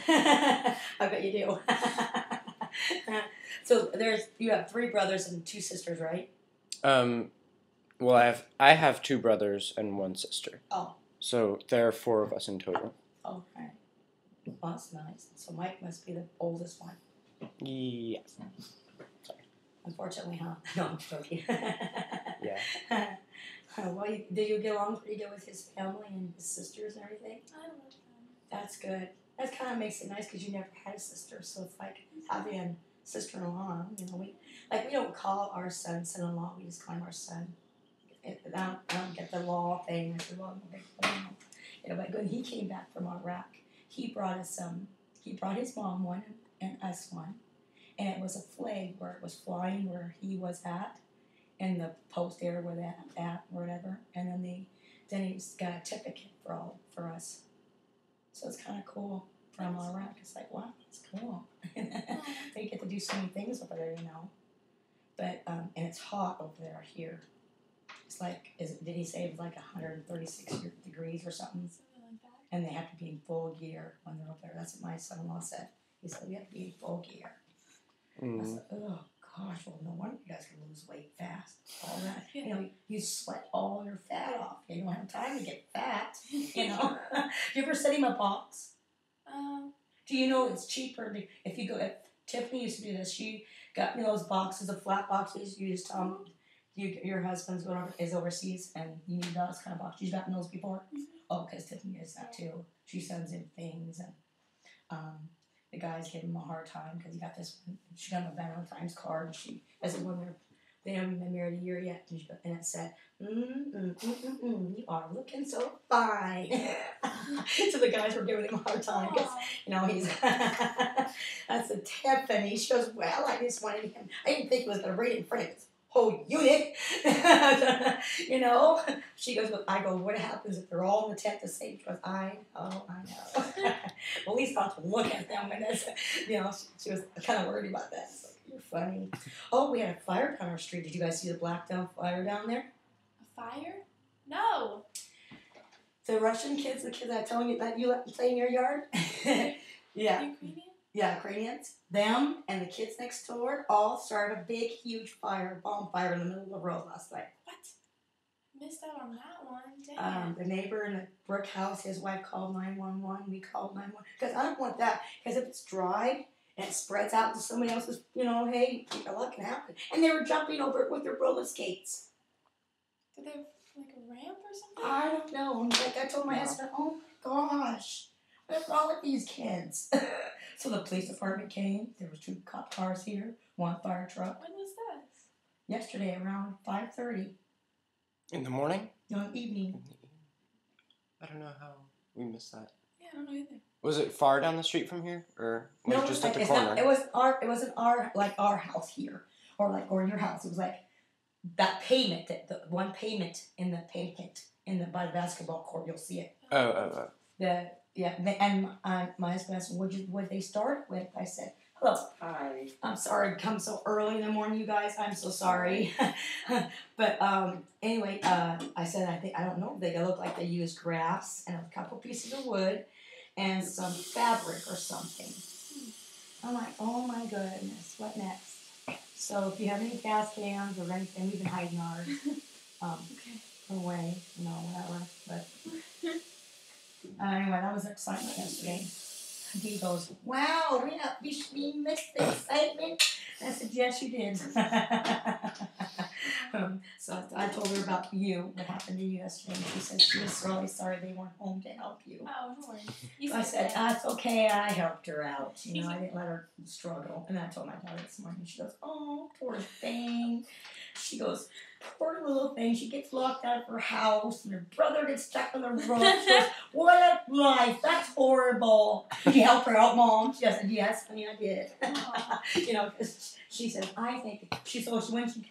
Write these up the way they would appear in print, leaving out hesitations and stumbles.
I bet you do. So you have 3 brothers and 2 sisters, right? Well, I have 2 brothers and 1 sister. Oh. So there are 4 of us in total. Okay. Well, that's nice. So Mike must be the oldest one. Yes. Sorry. Unfortunately, huh? No, I'm joking. Yeah. Well, did you get along pretty good with his family and his sisters and everything? I love them. That's good. That kind of makes it nice because you never had a sister, so it's like having sister-in-law. You know, we don't call our son son-in-law. We just call him our son. I don't get the law thing. I said, well, no big deal. You know, but when he came back from Iraq, he brought us he brought his mom one and us one, and it was a flag where it was flying where he was at, in the post area where that at or whatever, and then he got a certificate for us. So it's kind of cool from Iraq. It's like, wow, it's cool. They get to do so many things over there, you know. But and it's hot over there here. It's like, did he say it was like 136 degrees or something? Something like that. And they have to be in full gear when they're up there. That's what my son-in-law said. He said, we have to be in full gear. I said, oh, gosh, well, no wonder you guys can lose weight fast. All that, you know, you sweat all your fat off. You don't have time to get fat, you know. You ever send him a box? Do you know it's cheaper if you go, if Tiffany used to do this, she got me those boxes of flat boxes. You just tell them, your husband's is overseas and you need those kind of boxes. You've gotten those before? Mm-hmm. Oh, because Tiffany does that too. She sends in things, and the guys give him a hard time because he got this one. She got him a Valentine's card, and she hasn't they haven't even been married a year yet, and it said, you are looking so fine. So the guys were giving him a hard time because, you know, he's, that's a Tiffany. She goes, well, I just wanted him, I didn't think he was going to read it in front of his whole unit. You know? She goes, well, I go, what happens if they're all in the tent the same? She goes, I know. Well, at least not to look at them. And that's, you know, she was kind of worried about that. So, you're funny. Oh, we had a fire down our street. Did you guys see the Blackdown fire down there? A fire? No. The Russian kids, the kids I told you that you let them play in your yard? Yeah. Ukrainian? Yeah, Ukrainians. Them and the kids next door all started a big, huge bonfire in the middle of the road last night. What? Missed out on that one. Dang. The neighbor in the brick house, his wife called 911. We called 911. Because I don't want that. Because if it's dry and it spreads out to somebody else's, you know, hey, a lot can happen. And they were jumping over it with their roller skates. Did they have like a ramp or something? I don't know. Like I told my husband, oh my gosh, what's wrong with these kids? So the police department came. There were 2 cop cars here, 1 fire truck. When was this? Yesterday around 5:30. In the morning? No, evening. I don't know how we missed that. Yeah, I don't know either. Was it far down the street from here, or No, just at the it's corner? not. It wasn't our house here, or your house. It was like that pavement, the one pavement in the by the basketball court. You'll see it. Oh. And my husband asked, "Would they start with?" I said, "Hello, hi. I'm sorry to come so early in the morning, you guys. I'm so sorry." But anyway, I said, I don't know. They look like they used grass and a couple pieces of wood and some fabric or something. I'm like, oh my goodness, what next? So if you have any gas cans or anything, we've been hiding ours. Away, you know, whatever. But anyway, that was excitement yesterday. He goes, wow, we missed the excitement. I said, yes, you did. So I told her about what happened to you yesterday. And she said she was really sorry they weren't home to help you. Oh, no worries. I said, that's okay, I helped her out. You know, I didn't let her struggle. And I told my daughter this morning. She goes, oh, poor thing. She goes, poor little thing. She gets locked out of her house, and her brother gets stuck on the roof. She goes, what a life. That's horrible. Did you help her out, Mom? She said, yes, honey, I did. You know, because she said, I think,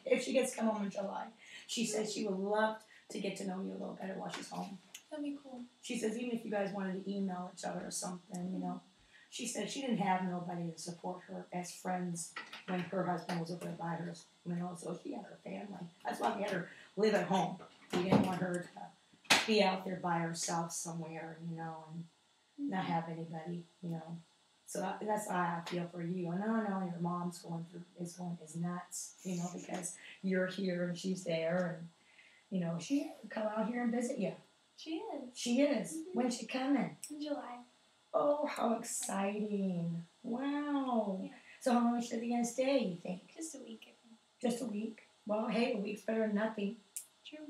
if she gets to come home in July, she says she would love to get to know you a little better while she's home. That'd be cool. She says, even if you guys wanted to email each other or something, you know. She said she didn't have nobody to support her as friends when her husband was over there by her, you know, so she had her family. That's why we had her live at home. We didn't want her to be out there by herself somewhere, you know, and not have anybody, you know. So that's how I feel for you. And I know your mom's is nuts, because you're here and she's there, and she come out here and visit you. She is. She is. Mm-hmm. When's she coming? In July. Oh, how exciting! Wow. Yeah. So how long is she gonna stay? You think? Just a week. I think. Just a week. Well, hey, a week's better than nothing. True.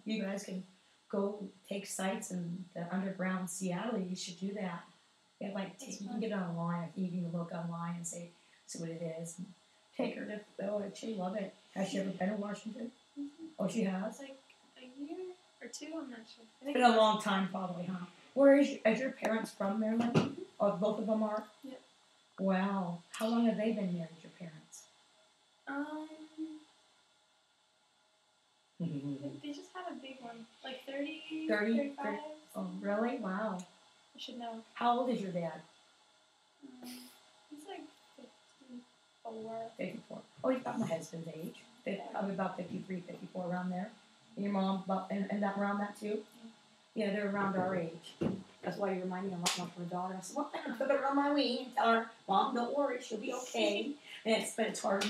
You guys can go take sights in the underground Seattle. You should do that. Yeah, you can get online. You can look online and see what it is. And take her to. Oh, she'll love it. Has she ever been to Washington? Mm-hmm. Oh, she has. It's like a year or two. I'm not sure. It's been a long time, probably, huh? Where is your parents from, Maryland? Mm-hmm. Oh, both of them are. Yep. Wow. How long have they been married? Your parents? They just had a big one, like 30, 35. Oh, really? Wow. I should know. How old is your dad? He's like 54. 54. Oh, he's about my husband's age. Probably about 53, 54, around there. And your mom, and that around that too? Yeah, they're around our age. That's why you remind me a lot more of her daughter. I said, well, I put her on my wing and tell her, Mom, don't worry, she'll be okay. And it's harder,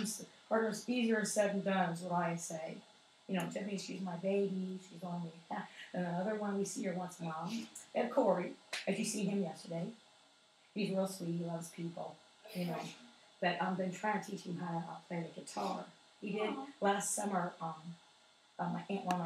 easier said than done, is what I say. Tiffany, she's my baby. She's on me. And the other one, we see her once in a while. We have Corey. As you see him yesterday. He's real sweet. He loves people. But I've been trying to teach him how to play the guitar. He did last summer. My aunt, one of my